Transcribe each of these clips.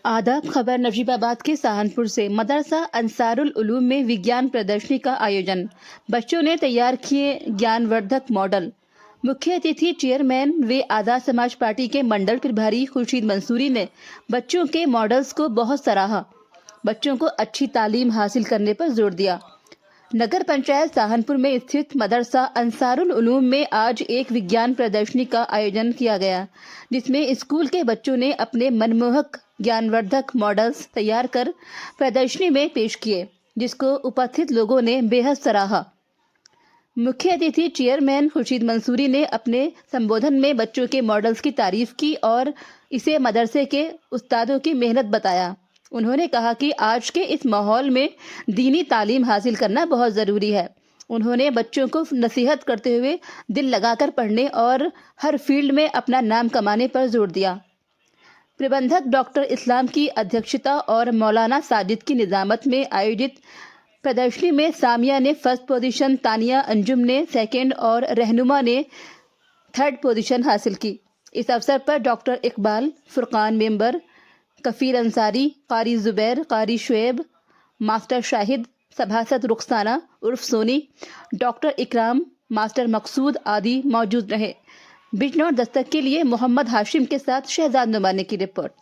आदाब। खबर नजीबाबाद के सहारनपुर से। मदरसा अंसारुल उलूम में विज्ञान प्रदर्शनी का आयोजन। बच्चों ने तैयार किए ज्ञानवर्धक मॉडल। मुख्य अतिथि चेयरमैन व आज़ाद समाज पार्टी के मंडल प्रभारी खुर्शीद मंसूरी ने बच्चों के मॉडल्स को बहुत सराहा। बच्चों को अच्छी तालीम हासिल करने पर जोर दिया। नगर पंचायत सहारनपुर में स्थित मदरसा अंसारुल उलूम में आज एक विज्ञान प्रदर्शनी का आयोजन किया गया, जिसमें स्कूल के बच्चों ने अपने मनमोहक ज्ञानवर्धक मॉडल्स तैयार कर प्रदर्शनी में पेश किए, जिसको उपस्थित लोगों ने बेहद सराहा। मुख्य अतिथि चेयरमैन खुर्शीद मंसूरी ने अपने संबोधन में बच्चों के मॉडल्स की तारीफ की और इसे मदरसे के उस्तादों की मेहनत बताया। उन्होंने कहा कि आज के इस माहौल में दीनी तालीम हासिल करना बहुत ज़रूरी है। उन्होंने बच्चों को नसीहत करते हुए दिल लगाकर पढ़ने और हर फील्ड में अपना नाम कमाने पर जोर दिया। प्रबंधक डॉक्टर इस्लाम की अध्यक्षता और मौलाना साजिद की निज़ामत में आयोजित प्रदर्शनी में सामिया ने फर्स्ट पोजीशन, तानिया अंजुम ने सेकंड और रहनुमा ने थर्ड पोजीशन हासिल की। इस अवसर पर डॉक्टर इकबाल, फुरकान मेंबर, कफीर अंसारी, कारी जुबैर, कारी शुएब, मास्टर शाहिद, सभासद रुखसाना उर्फ सोनी, डॉक्टर इकराम, मास्टर मकसूद आदि मौजूद रहे। बिजनौर दस्तक के लिए मोहम्मद हाशिम के साथ शहजाद नुमानी की रिपोर्ट।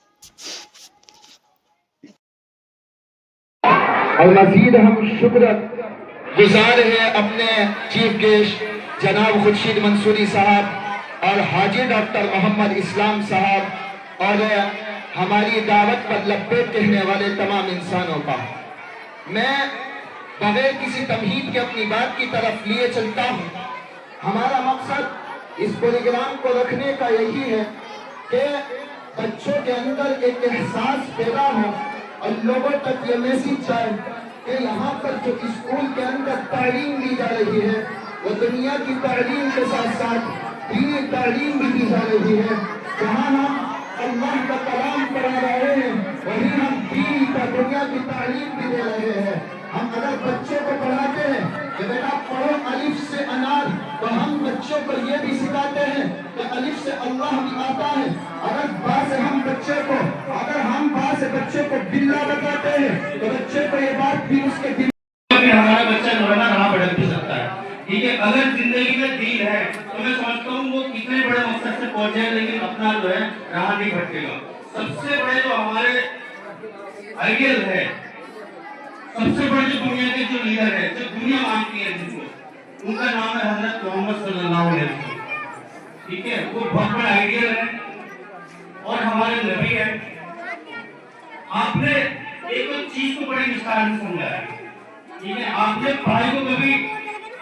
और मजीद हम शुक्र गुजार है अपने चीफ गेस्ट जनाब खुर्शीद मंसूरी साहब और हाजी डॉक्टर मोहम्मद इस्लाम साहब और हमारी दावत पर लब्बैक कहने वाले तमाम इंसानों का। मैं बगैर किसी तमहीद के अपनी बात की तरफ लिए चलता हूँ। हमारा मकसद इस प्रोग्राम को रखने का यही है कि बच्चों के अंदर एक एहसास पैदा हो और लोगों तक ये मैसेज जाए कि यहाँ पर जो स्कूल के अंदर तालीम दी जा रही है वो दुनिया की तालीम के साथ साथ दीनी तालीम भी दी जा रही है। जहाँ हम अल्लाह का कलाम पढ़ा रहे हैं वहीं हम दीन का दुनिया की तालीम भी दे रहे हैं। हम अगर बच्चों को पढ़ाते हैं कि बेटा पढ़ो अलिफ से अनार, तो हम बच्चों को ये भी सिखाते हैं कि अलिफ से अल्लाह भी आता है। अगर बा से हम बा से बच्चे को बिल्ला बताते हैं तो बच्चे को ये बात भी उसके दिल में हमारा बच्चा जो है ना राह भटक भी सकता है। ठीक है, अगर जिंदगी में दीन है तो मैं समझता हूँ वो कितने बड़े मकसद से पहुंचे, लेकिन अपना जो है राह नहीं भटकेगा। सबसे बड़े जो हमारे आइडियल है, सबसे बड़े जो दुनिया के जो लीडर है, जो दुनिया मानती है जिनको, उनका नाम है हजरत मोहम्मद सल्लल्लाहु अलैहि वसल्लम। ठीक है, वो बहुत बड़ा आइडियल है और हमारे नबी है। आपने एक चीज को बड़ी विस्तार से समझा है। ठीक है, आपने पढ़ाई को कभी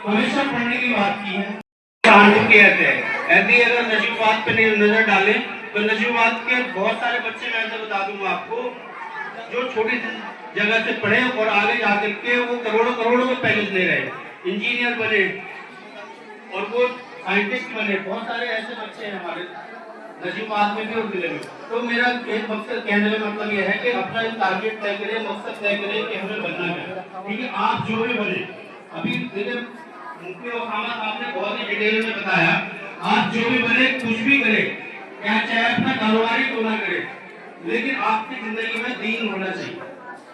हमेशा पढ़ने की बात की है। कहते हैं ऐसे अगर नजीबात पे नजर डालें तो नजीबात के बहुत सारे बच्चे, मैं ऐसे बता दूंगा आपको, जो छोटी जगह से पढ़े और आगे जाकर के वो करोड़ों करोड़ों में पैकेज ले रहे, इंजीनियर बने और वो साइंटिस्ट बने। बहुत सारे ऐसे बच्चे हैं हमारे नजीबात में भी और जिले में। तो मेरा एक मकसद कहने का मतलब यह है कि अपना टारगेट तय करें, मकसद तय करें कि हमें बनना है। ठीक है, आप जो भी बने, अभी देखिए मुफ्ती ओसामा साहब ने बहुत ही डिटेल में बताया, आप जो भी बने, कुछ भी करें, क्या चाहे अपना कारोबारी क्यों ना करे, लेकिन आपकी जिंदगी में दीन होना चाहिए।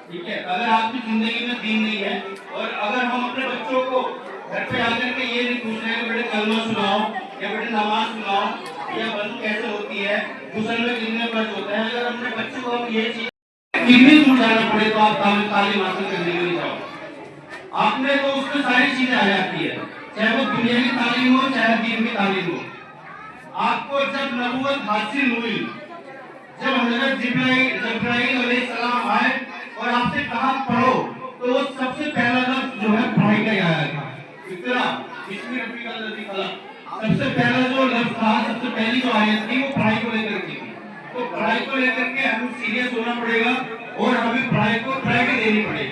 ठीक है, अगर आपकी जिंदगी में दीन नहीं है और अगर हम अपने बच्चों को घर पे आकर के ये नहीं पूछ रहे हैं बेटे कलमा सुनाओ या बेटे नमाज सुनाओ या वज़ू कैसे होती है, गुस्ल में कितने फर्ज होते हैं, अगर अपने बच्चों को हम ये चीज कितनी दूर जाना पड़े तो आप तालीम हासिल करने के लिए जाओ। आपने तो उसमें सारी चीजें आ जाती है, चाहे वो दुनिया की तालीम हो चाहे दीन की तालीम हो। आपको जब नबूवत हासिल हुई, जब हज़रत जिब्राइल अलैहिस्सलाम आए और आपसे कहा पढ़ो, तो वो सबसे पहला लफ्ज़ जो है पढ़ाई का आया था, इक़रा बिस्मि रब्बिकल लज़ी खलक़। सबसे पहला जो लफ्ज़ था, सबसे पहली जो आयत थी वो पढ़ाई को लेकर की थी। तो पढ़ाई को लेकर के हमें सीरियस होना पड़ेगा और हमें पढ़ाई को प्रायोरिटी देनी पड़ेगी।